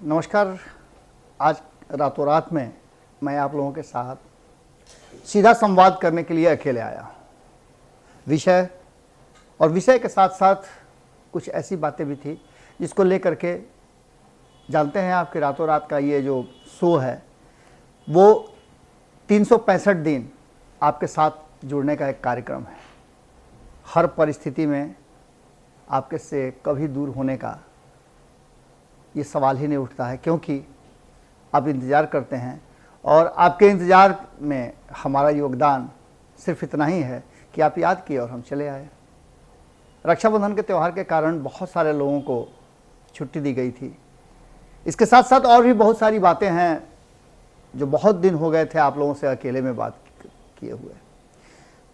नमस्कार। आज रातों रात में मैं आप लोगों के साथ सीधा संवाद करने के लिए अकेले आया। विषय के साथ साथ कुछ ऐसी बातें भी थी जिसको लेकर के जानते हैं आपके रातों रात का ये जो शो है वो 365 दिन आपके साथ जुड़ने का एक कार्यक्रम है। हर परिस्थिति में आपके से कभी दूर होने का ये सवाल ही नहीं उठता है, क्योंकि आप इंतज़ार करते हैं और आपके इंतज़ार में हमारा योगदान सिर्फ इतना ही है कि आप याद किए और हम चले आए। रक्षाबंधन के त्यौहार के कारण बहुत सारे लोगों को छुट्टी दी गई थी। इसके साथ साथ और भी बहुत सारी बातें हैं जो बहुत दिन हो गए थे आप लोगों से अकेले में बात किए हुए।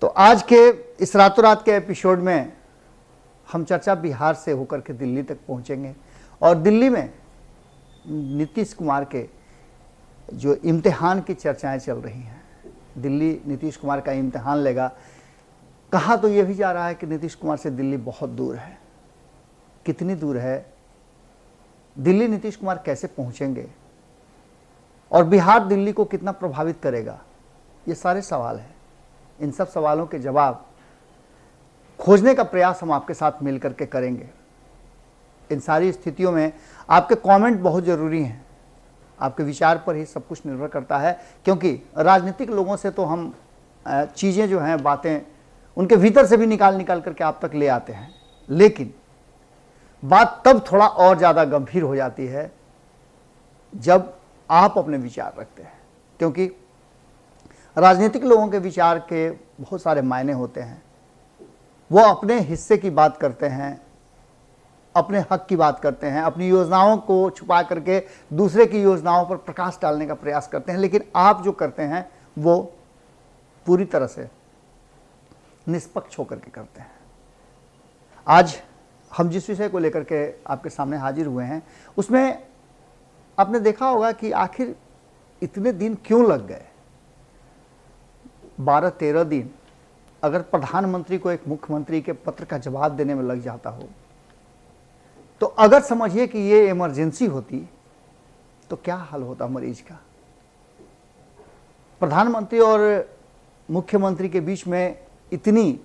तो आज के इस रातों रात के एपिसोड में हम चर्चा बिहार से होकर के दिल्ली तक पहुंचेंगे और दिल्ली में नीतीश कुमार के जो इम्तिहान की चर्चाएं चल रही हैं। दिल्ली नीतीश कुमार का इम्तिहान लेगा। कहा तो ये भी जा रहा है कि नीतीश कुमार से दिल्ली बहुत दूर है। कितनी दूर है, दिल्ली नीतीश कुमार कैसे पहुंचेंगे और बिहार दिल्ली को कितना प्रभावित करेगा, ये सारे सवाल हैं। इन सब सवालों के जवाब खोजने का प्रयास हम आपके साथ मिलकर के करेंगे। इन सारी स्थितियों में आपके कमेंट बहुत ज़रूरी हैं। आपके विचार पर ही सब कुछ निर्भर करता है, क्योंकि राजनीतिक लोगों से तो हम चीज़ें जो हैं, बातें उनके भीतर से भी निकाल करके आप तक ले आते हैं, लेकिन बात तब थोड़ा और ज़्यादा गंभीर हो जाती है जब आप अपने विचार रखते हैं, क्योंकि राजनीतिक लोगों के विचार के बहुत सारे मायने होते हैं। वो अपने हिस्से की बात करते हैं, अपने हक की बात करते हैं, अपनी योजनाओं को छुपा करके दूसरे की योजनाओं पर प्रकाश डालने का प्रयास करते हैं, लेकिन आप जो करते हैं वो पूरी तरह से निष्पक्ष होकर के करते हैं। आज हम जिस विषय को लेकर के आपके सामने हाजिर हुए हैं उसमें आपने देखा होगा कि आखिर इतने दिन क्यों लग गए। 12-13 दिन अगर प्रधानमंत्री को एक मुख्यमंत्री के पत्र का जवाब देने में लग जाता हो, तो अगर समझिए कि ये इमरजेंसी होती तो क्या हाल होता मरीज का। प्रधानमंत्री और मुख्यमंत्री के बीच में इतनी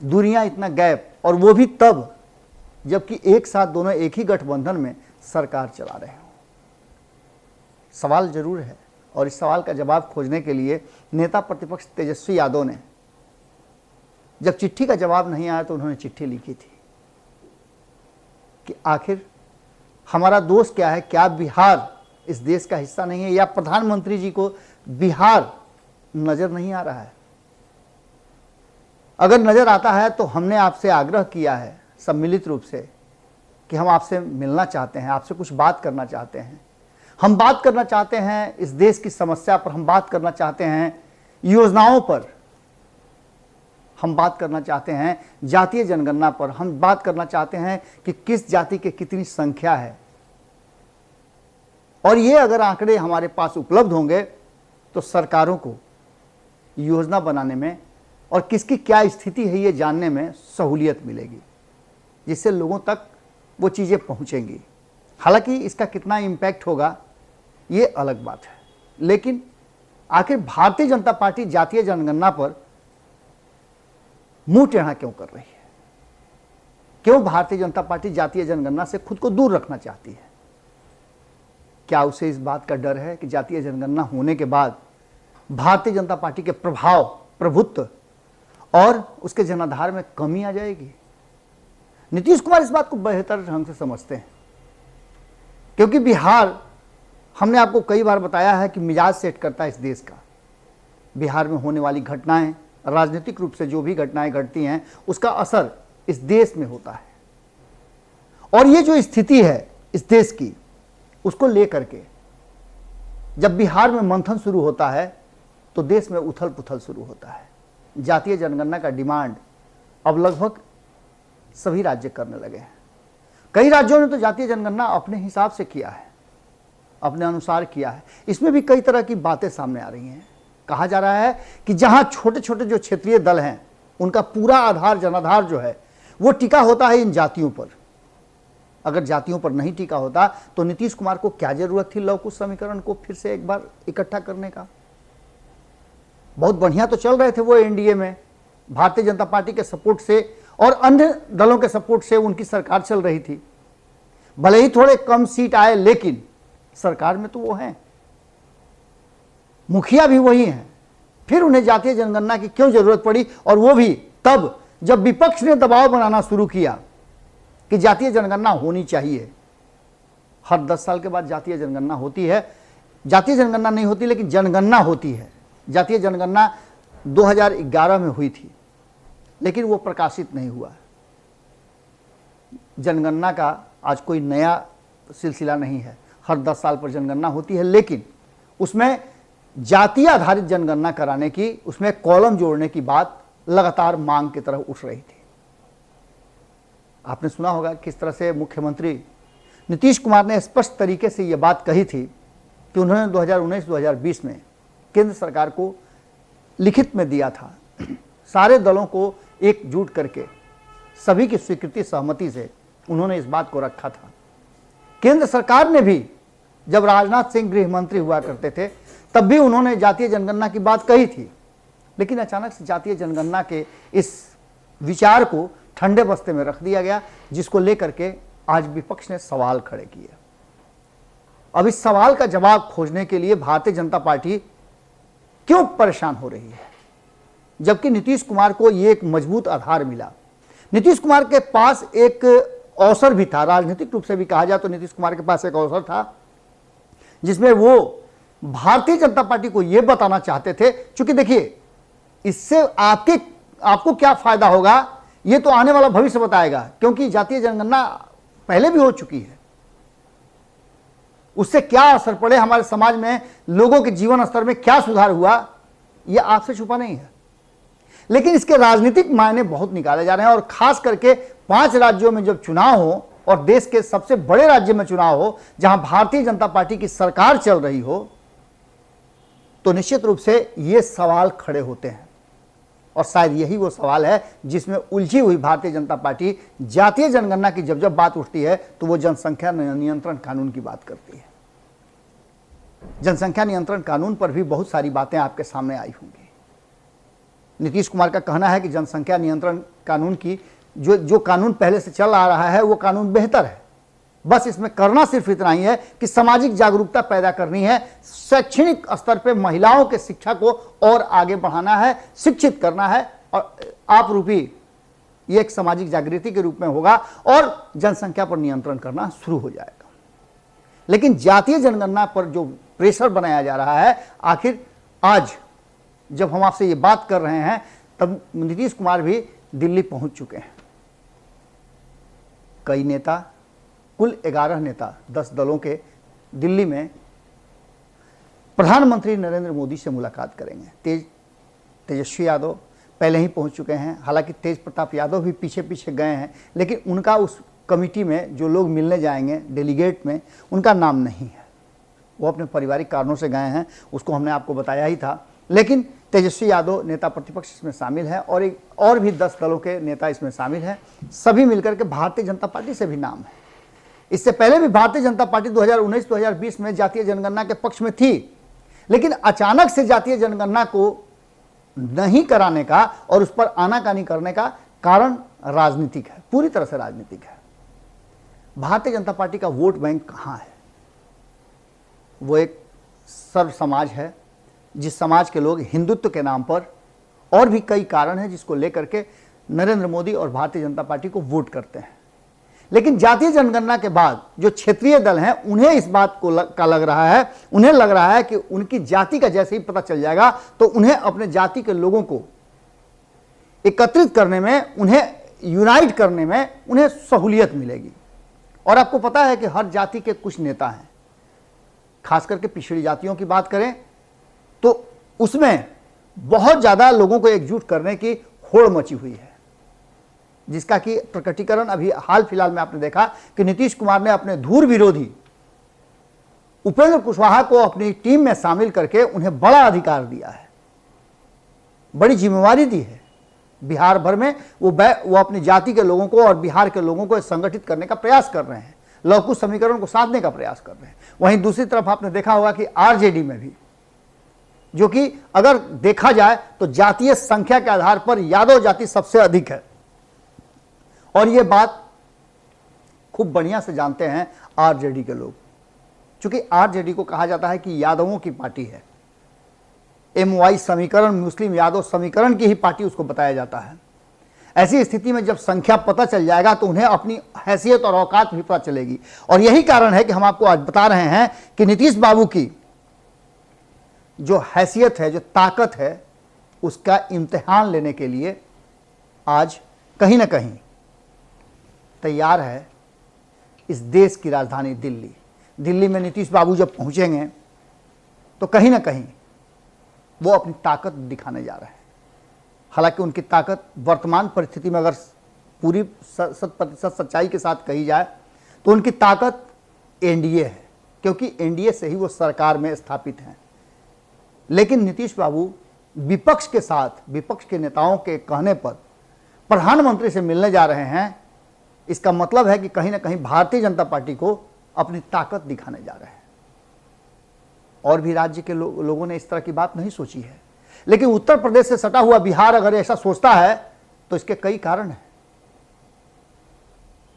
दूरियां, इतना गैप, और वो भी तब जबकि एक साथ दोनों एक ही गठबंधन में सरकार चला रहे हों। सवाल जरूर है और इस सवाल का जवाब खोजने के लिए नेता प्रतिपक्ष तेजस्वी यादव ने जब चिट्ठी का जवाब नहीं आया तो उन्होंने चिट्ठी लिखी थी कि आखिर हमारा दोष क्या है, क्या बिहार इस देश का हिस्सा नहीं है, या प्रधानमंत्री जी को बिहार नजर नहीं आ रहा है। अगर नजर आता है तो हमने आपसे आग्रह किया है सम्मिलित रूप से कि हम आपसे मिलना चाहते हैं, आपसे कुछ बात करना चाहते हैं। हम बात करना चाहते हैं इस देश की समस्या पर, हम बात करना चाहते हैं योजनाओं पर, हम बात करना चाहते हैं जातीय जनगणना पर, हम बात करना चाहते हैं कि किस जाति के कितनी संख्या है। और ये अगर आंकड़े हमारे पास उपलब्ध होंगे तो सरकारों को योजना बनाने में और किसकी क्या स्थिति है ये जानने में सहूलियत मिलेगी, जिससे लोगों तक वो चीज़ें पहुंचेंगी। हालांकि इसका कितना इम्पैक्ट होगा ये अलग बात है, लेकिन आखिर भारतीय जनता पार्टी जातीय जनगणना पर मुंह टेढ़ा क्यों कर रही है? क्यों भारतीय जनता पार्टी जातीय जनगणना से खुद को दूर रखना चाहती है? क्या उसे इस बात का डर है कि जातीय जनगणना होने के बाद भारतीय जनता पार्टी के प्रभाव, प्रभुत्व और उसके जनाधार में कमी आ जाएगी? नीतीश कुमार इस बात को बेहतर ढंग से समझते हैं, क्योंकि बिहार, हमने आपको कई बार बताया है कि मिजाज सेट करता है इस देश का। बिहार में होने वाली घटनाएं, राजनीतिक रूप से जो भी घटनाएं घटती हैं उसका असर इस देश में होता है। और ये जो स्थिति है इस देश की, उसको लेकर के जब बिहार में मंथन शुरू होता है तो देश में उथल पुथल शुरू होता है। जातीय जनगणना का डिमांड अब लगभग सभी राज्य करने लगे हैं। कई राज्यों ने तो जातीय जनगणना अपने हिसाब से किया है, अपने अनुसार किया है। इसमें भी कई तरह की बातें सामने आ रही हैं। कहा जा रहा है कि जहां छोटे छोटे जो क्षेत्रीय दल हैं उनका पूरा आधार, जनाधार जो है वो टिका होता है इन जातियों पर। अगर जातियों पर नहीं टिका होता तो नीतीश कुमार को क्या जरूरत थी लव कुश समीकरण को फिर से एक बार इकट्ठा करने का। बहुत बढ़िया तो चल रहे थे वो एनडीए में, भारतीय जनता पार्टी के सपोर्ट से और अन्य दलों के सपोर्ट से उनकी सरकार चल रही थी। भले ही थोड़े कम सीट आए लेकिन सरकार में तो वो हैं, मुखिया भी वही हैं। फिर उन्हें जातीय जनगणना की क्यों जरूरत पड़ी, और वो भी तब जब विपक्ष ने दबाव बनाना शुरू किया कि जातीय जनगणना होनी चाहिए। हर 10 साल के बाद जातीय जनगणना होती है, जातीय जनगणना नहीं होती लेकिन जनगणना होती है। जातीय जनगणना 2011 में हुई थी लेकिन वो प्रकाशित नहीं हुआ। जनगणना का आज कोई नया सिलसिला नहीं है, हर 10 साल पर जनगणना होती है, लेकिन उसमें जातीय आधारित जनगणना कराने की, उसमें कॉलम जोड़ने की बात लगातार मांग की तरफ उठ रही थी। आपने सुना होगा किस तरह से मुख्यमंत्री नीतीश कुमार ने स्पष्ट तरीके से यह बात कही थी कि उन्होंने 2019-2020 में केंद्र सरकार को लिखित में दिया था, सारे दलों को एकजुट करके सभी की स्वीकृति सहमति से उन्होंने इस बात को रखा था। केंद्र सरकार ने भी, जब राजनाथ सिंह गृह मंत्री हुआ करते थे तब भी उन्होंने जातीय जनगणना की बात कही थी, लेकिन अचानक से जातीय जनगणना के इस विचार को ठंडे बस्ते में रख दिया गया, जिसको लेकर के आज विपक्ष ने सवाल खड़े किए। अब इस सवाल का जवाब खोजने के लिए भारतीय जनता पार्टी क्यों परेशान हो रही है, जबकि नीतीश कुमार को यह एक मजबूत आधार मिला। नीतीश कुमार के पास एक अवसर भी था, राजनीतिक रूप से भी कहा जाए तो नीतीश कुमार के पास एक अवसर था जिसमें वो भारतीय जनता पार्टी को यह बताना चाहते थे, क्योंकि देखिए इससे आपको क्या फायदा होगा यह तो आने वाला भविष्य बताएगा, क्योंकि जातीय जनगणना पहले भी हो चुकी है। उससे क्या असर पड़े हमारे समाज में, लोगों के जीवन स्तर में क्या सुधार हुआ, यह आपसे छुपा नहीं है। लेकिन इसके राजनीतिक मायने बहुत निकाले जा रहे हैं, और खास करके 5 राज्यों में जब चुनाव हो और देश के सबसे बड़े राज्य में चुनाव हो जहां भारतीय जनता पार्टी की सरकार चल रही हो, तो निश्चित रूप से ये सवाल खड़े होते हैं। और शायद यही वो सवाल है जिसमें उलझी हुई भारतीय जनता पार्टी जातीय जनगणना की जब बात उठती है तो वो जनसंख्या नियंत्रण कानून की बात करती है। जनसंख्या नियंत्रण कानून पर भी बहुत सारी बातें आपके सामने आई होंगी। नीतीश कुमार का कहना है कि जनसंख्या नियंत्रण कानून की जो कानून पहले से चल आ रहा है वो कानून बेहतर है, बस इसमें करना सिर्फ इतना ही है कि सामाजिक जागरूकता पैदा करनी है, शैक्षणिक स्तर पे महिलाओं के शिक्षा को और आगे बढ़ाना है, शिक्षित करना है, और आप रूपी ये एक सामाजिक जागृति के रूप में होगा और जनसंख्या पर नियंत्रण करना शुरू हो जाएगा। लेकिन जातीय जनगणना पर जो प्रेशर बनाया जा रहा है, आखिर आज जब हम आपसे ये बात कर रहे हैं तब नीतीश कुमार भी दिल्ली पहुंच चुके हैं। कई नेता, कुल 11 नेता 10 दलों के दिल्ली में प्रधानमंत्री नरेंद्र मोदी से मुलाकात करेंगे। तेजस्वी यादव पहले ही पहुंच चुके हैं, हालांकि तेज प्रताप यादव भी पीछे पीछे गए हैं, लेकिन उनका उस कमेटी में जो लोग मिलने जाएंगे डेलीगेट में, उनका नाम नहीं है। वो अपने पारिवारिक कारणों से गए हैं, उसको हमने आपको बताया ही था। लेकिन तेजस्वी यादव नेता प्रतिपक्ष इसमें शामिल है और भी 10 दलों के नेता इसमें शामिल हैं। सभी मिलकर के भारतीय जनता पार्टी से भी नाम है। इससे पहले भी भारतीय जनता पार्टी 2019-2020 में जातीय जनगणना के पक्ष में थी, लेकिन अचानक से जातीय जनगणना को नहीं कराने का और उस पर आनाकानी करने का कारण राजनीतिक है, पूरी तरह से राजनीतिक है। भारतीय जनता पार्टी का वोट बैंक कहाँ है? वो एक सर्व समाज है, जिस समाज के लोग हिंदुत्व के नाम पर, और भी कई कारण हैं जिसको लेकर के नरेंद्र मोदी और भारतीय जनता पार्टी को वोट करते हैं। लेकिन जातीय जनगणना के बाद जो क्षेत्रीय दल हैं उन्हें इस बात को लग रहा है, उन्हें लग रहा है कि उनकी जाति का जैसे ही पता चल जाएगा तो उन्हें अपने जाति के लोगों को एकत्रित करने में, उन्हें यूनाइट करने में उन्हें सहूलियत मिलेगी। और आपको पता है कि हर जाति के कुछ नेता हैं, खास करके पिछड़ी जातियों की बात करें तो उसमें बहुत ज्यादा लोगों को एकजुट करने की होड़ मची हुई है, जिसका कि प्रकटीकरण अभी हाल फिलहाल में आपने देखा कि नीतीश कुमार ने अपने धूर विरोधी उपेंद्र कुशवाहा को अपनी टीम में शामिल करके उन्हें बड़ा अधिकार दिया है, बड़ी जिम्मेवारी दी है। बिहार भर में वो अपनी जाति के लोगों को और बिहार के लोगों को संगठित करने का प्रयास कर रहे हैं। लवकुश समीकरण को साधने का प्रयास कर रहे हैं। वहीं दूसरी तरफ आपने देखा होगा कि आरजेडी में भी, जो कि अगर देखा जाए तो जातीय संख्या के आधार पर यादव जाति सबसे अधिक है, और यह बात खूब बढ़िया से जानते हैं आरजेडी के लोग, क्योंकि आरजेडी को कहा जाता है कि यादवों की पार्टी है। MY समीकरण, मुस्लिम यादव समीकरण की ही पार्टी उसको बताया जाता है। ऐसी स्थिति में जब संख्या पता चल जाएगा तो उन्हें अपनी हैसियत और औकात भी पता चलेगी, और यही कारण है कि हम आपको आज बता रहे हैं कि नीतीश बाबू की जो हैसियत है, जो ताकत है, उसका इम्तिहान लेने के लिए आज कहीं ना कहीं तैयार है इस देश की राजधानी दिल्ली। दिल्ली में नीतीश बाबू जब पहुंचेंगे तो कहीं ना कहीं वो अपनी ताकत दिखाने जा रहे हैं। हालांकि उनकी ताकत वर्तमान परिस्थिति में अगर पूरी 100% सच्चाई के साथ कही जाए तो उनकी ताकत एनडीए है, क्योंकि एनडीए से ही वो सरकार में स्थापित हैं। लेकिन नीतीश बाबू विपक्ष के साथ, विपक्ष के नेताओं के कहने पर प्रधानमंत्री से मिलने जा रहे हैं। इसका मतलब है कि कहीं ना कहीं भारतीय जनता पार्टी को अपनी ताकत दिखाने जा रहे हैं। और भी राज्य के लोगों ने इस तरह की बात नहीं सोची है, लेकिन उत्तर प्रदेश से सटा हुआ बिहार अगर ऐसा सोचता है तो इसके कई कारण हैं।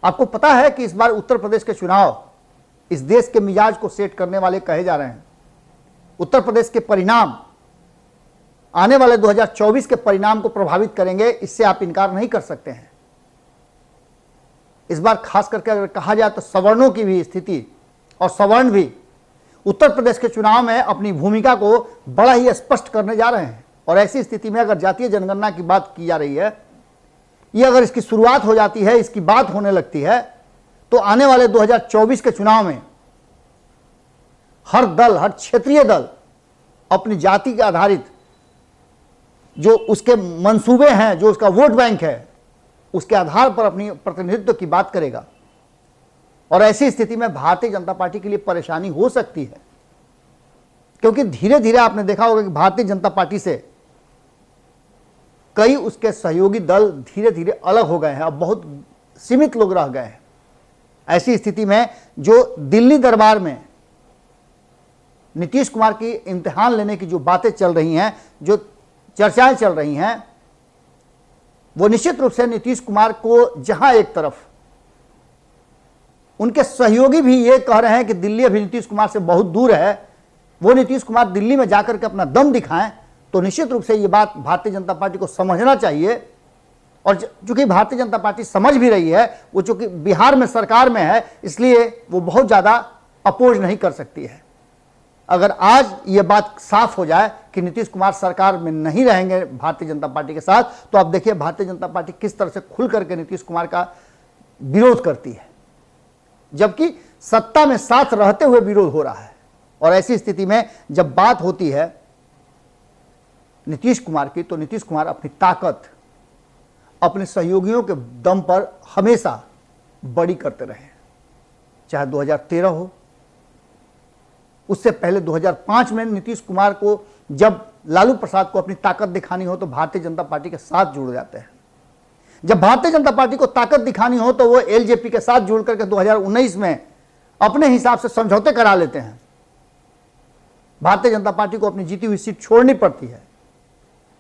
आपको पता है कि इस बार उत्तर प्रदेश के चुनाव इस देश के मिजाज को सेट करने वाले कहे जा रहे हैं। उत्तर प्रदेश के परिणाम आने वाले 2024 के परिणाम को प्रभावित करेंगे, इससे आप इनकार नहीं कर सकते हैं। इस बार खास करके अगर कहा जाए तो सवर्णों की भी स्थिति, और सवर्ण भी उत्तर प्रदेश के चुनाव में अपनी भूमिका को बड़ा ही स्पष्ट करने जा रहे हैं। और ऐसी स्थिति में अगर जातीय जनगणना की बात की जा रही है, ये अगर इसकी शुरुआत हो जाती है, इसकी बात होने लगती है, तो आने वाले 2024 के चुनाव में हर दल, हर क्षेत्रीय दल अपनी जाति के आधारित जो उसके मंसूबे हैं, जो उसका वोट बैंक है, उसके आधार पर अपनी प्रतिनिधित्व की बात करेगा। और ऐसी स्थिति में भारतीय जनता पार्टी के लिए परेशानी हो सकती है, क्योंकि धीरे धीरे आपने देखा होगा कि भारतीय जनता पार्टी से कई उसके सहयोगी दल धीरे धीरे अलग हो गए हैं, अब बहुत सीमित लोग रह गए हैं। ऐसी स्थिति में जो दिल्ली दरबार में नीतीश कुमार की इम्तिहान लेने की जो बातें चल रही हैं, जो चर्चाएं चल रही हैं, वो निश्चित रूप से नीतीश कुमार को, जहां एक तरफ उनके सहयोगी भी ये कह रहे हैं कि दिल्ली अभी नीतीश कुमार से बहुत दूर है, वो नीतीश कुमार दिल्ली में जाकर के अपना दम दिखाएं, तो निश्चित रूप से ये बात भारतीय जनता पार्टी को समझना चाहिए। और चूंकि भारतीय जनता पार्टी समझ भी रही है, वो चूंकि बिहार में सरकार में है, इसलिए वो बहुत ज़्यादा अपोज नहीं कर सकती है। अगर आज ये बात साफ हो जाए कि नीतीश कुमार सरकार में नहीं रहेंगे भारतीय जनता पार्टी के साथ, तो आप देखिए भारतीय जनता पार्टी किस तरह से खुल करके नीतीश कुमार का विरोध करती है, जबकि सत्ता में साथ रहते हुए विरोध हो रहा है। और ऐसी स्थिति में जब बात होती है नीतीश कुमार की, तो नीतीश कुमार अपनी ताकत अपने सहयोगियों के दम पर हमेशा बड़ी करते रहे, चाहे 2013 हो, उससे पहले 2005 में नीतीश कुमार को जब लालू प्रसाद को अपनी ताकत दिखानी हो तो भारतीय जनता पार्टी के साथ जुड़ जाते हैं। जब भारतीय जनता पार्टी को ताकत दिखानी हो तो वो एलजेपी के साथ जुड़ करके 2019 में अपने हिसाब से समझौते करा लेते हैं। भारतीय जनता पार्टी को अपनी जीती हुई सीट छोड़नी पड़ती है।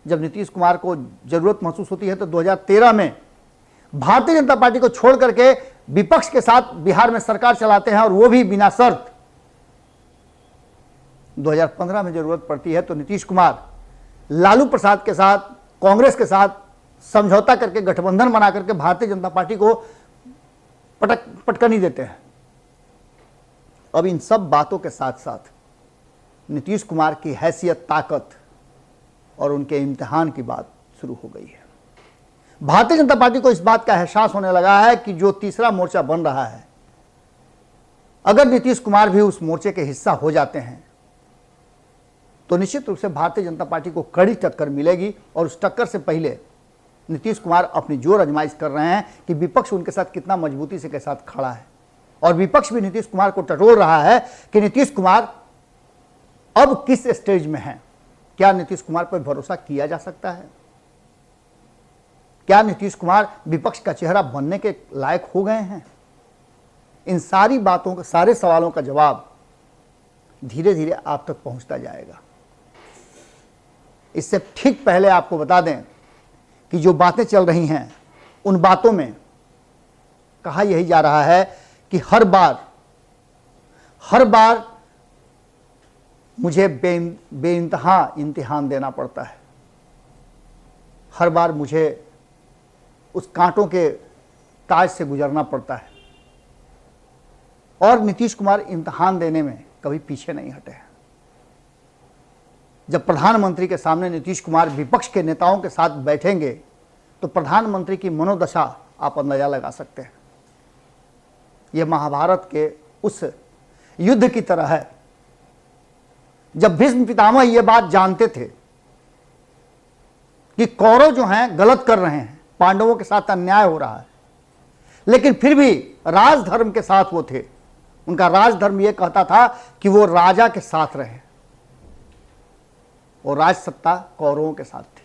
जब नीतीश कुमार को जरूरत महसूस होती है तो 2013 में भारतीय जनता पार्टी को छोड़ करके विपक्ष के साथ बिहार में सरकार चलाते हैं, और वो भी बिना शर्त। 2015 में जरूरत पड़ती है तो नीतीश कुमार लालू प्रसाद के साथ, कांग्रेस के साथ समझौता करके गठबंधन बना करके भारतीय जनता पार्टी को पटकनी देते हैं। अब इन सब बातों के साथ साथ नीतीश कुमार की हैसियत, ताकत और उनके इम्तिहान की बात शुरू हो गई है। भारतीय जनता पार्टी को इस बात का एहसास होने लगा है कि जो तीसरा मोर्चा बन रहा है, अगर नीतीश कुमार भी उस मोर्चे के हिस्सा हो जाते हैं तो निश्चित रूप से भारतीय जनता पार्टी को कड़ी टक्कर मिलेगी। और उस टक्कर से पहले नीतीश कुमार अपनी जोर आजमाइश कर रहे हैं कि विपक्ष उनके साथ कितना मजबूती से के साथ खड़ा है, और विपक्ष भी नीतीश कुमार को टटोल रहा है कि नीतीश कुमार अब किस स्टेज में हैं। क्या नीतीश कुमार पर भरोसा किया जा सकता है? क्या नीतीश कुमार विपक्ष का चेहरा बनने के लायक हो गए हैं? इन सारी बातों का, सारे सवालों का जवाब धीरे धीरे आप तक पहुंचता जाएगा। इससे ठीक पहले आपको बता दें कि जो बातें चल रही हैं उन बातों में कहा यही जा रहा है कि हर बार मुझे बेइंतहा इम्तिहान देना पड़ता है, हर बार मुझे उस कांटों के ताज से गुजरना पड़ता है। और नीतीश कुमार इम्तिहान देने में कभी पीछे नहीं हटे हैं। जब प्रधानमंत्री के सामने नीतीश कुमार विपक्ष के नेताओं के साथ बैठेंगे तो प्रधानमंत्री की मनोदशा आप अंदाजा लगा सकते हैं। यह महाभारत के उस युद्ध की तरह है जब भीष्म पितामह यह बात जानते थे कि कौरव जो हैं गलत कर रहे हैं, पांडवों के साथ अन्याय हो रहा है, लेकिन फिर भी राजधर्म के साथ वो थे। उनका राजधर्म यह कहता था कि वो राजा के साथ रहे और राज सत्ता कौरवों के साथ थी।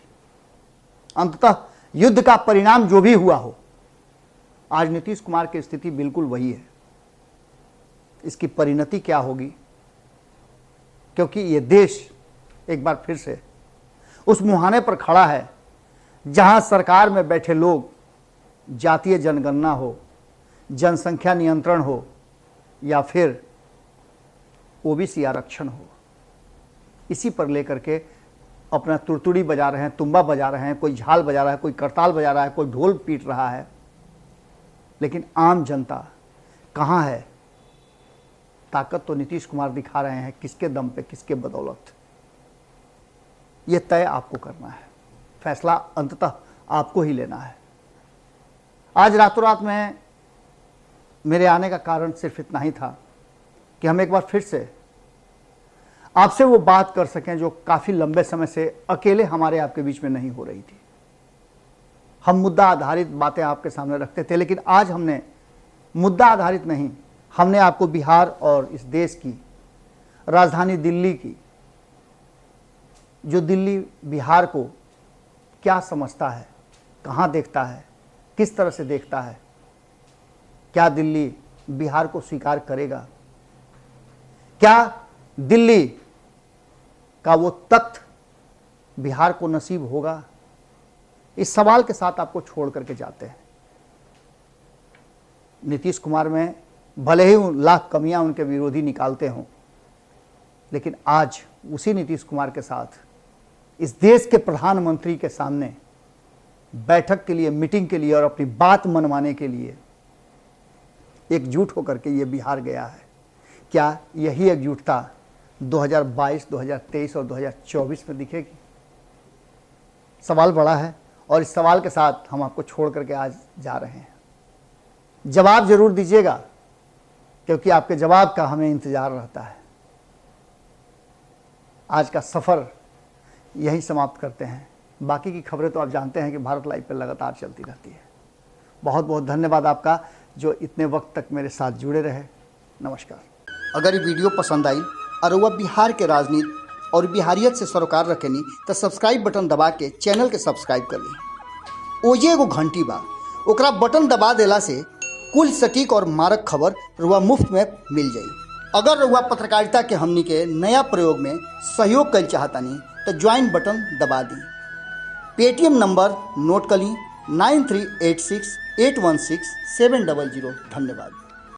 अंततः युद्ध का परिणाम जो भी हुआ हो, आज नीतीश कुमार की स्थिति बिल्कुल वही है। इसकी परिणति क्या होगी, क्योंकि ये देश एक बार फिर से उस मुहाने पर खड़ा है जहां सरकार में बैठे लोग जातीय जनगणना हो, जनसंख्या नियंत्रण हो या फिर ओबीसी आरक्षण हो, इसी पर लेकर के अपना तुरतुड़ी बजा रहे हैं, तुम्बा बजा रहे हैं, कोई झाल बजा रहा है, कोई करताल बजा रहा है, कोई ढोल पीट रहा है। लेकिन आम जनता कहाँ है? ताकत तो नीतीश कुमार दिखा रहे हैं, किसके दम पे, किसके बदौलत, ये तय आपको करना है। फैसला अंततः आपको ही लेना है। आज रातों रात में मेरे आने का कारण सिर्फ इतना ही था कि हम एक बार फिर से आपसे वो बात कर सकें जो काफ़ी लंबे समय से अकेले हमारे आपके बीच में नहीं हो रही थी। हम मुद्दा आधारित बातें आपके सामने रखते थे, लेकिन आज हमने मुद्दा आधारित नहीं, हमने आपको बिहार और इस देश की राजधानी दिल्ली की, जो दिल्ली बिहार को क्या समझता है, कहाँ देखता है, किस तरह से देखता है, क्या दिल्ली बिहार को स्वीकार करेगा, क्या दिल्ली का वो तख्त बिहार को नसीब होगा, इस सवाल के साथ आपको छोड़ करके जाते हैं। नीतीश कुमार में भले ही लाख कमियां उनके विरोधी निकालते हों, लेकिन आज उसी नीतीश कुमार के साथ इस देश के प्रधानमंत्री के सामने बैठक के लिए, मीटिंग के लिए और अपनी बात मनवाने के लिए एकजुट होकर के ये बिहार गया है। क्या यही एकजुटता 2022, 2023 और 2024 में दिखेगी? सवाल बड़ा है और इस सवाल के साथ हम आपको छोड़ करके आज जा रहे हैं। जवाब जरूर दीजिएगा, क्योंकि आपके जवाब का हमें इंतजार रहता है। आज का सफ़र यहीं समाप्त करते हैं। बाकी की खबरें तो आप जानते हैं कि भारत लाइव पर लगातार चलती रहती है। बहुत बहुत धन्यवाद आपका जो इतने वक्त तक मेरे साथ जुड़े रहे। नमस्कार। अगर ये वीडियो पसंद आई और वह बिहार के राजनीति और बिहारियत से सरोकार रखेनी तो सब्सक्राइब बटन दबा के चैनल के सब्सक्राइब कर ली। ओजे एगो घंटी बा, ओकरा बटन दबा देला से कुल सटीक और मारक खबर रुआ मुफ्त में मिल जाई। अगर रुआ पत्रकारिता के हमनी के नया प्रयोग में सहयोग कर चाहतानी तो ज्वाइन बटन दबा दी। पेटीएम नंबर नोट कर ली 9386816700। धन्यवाद।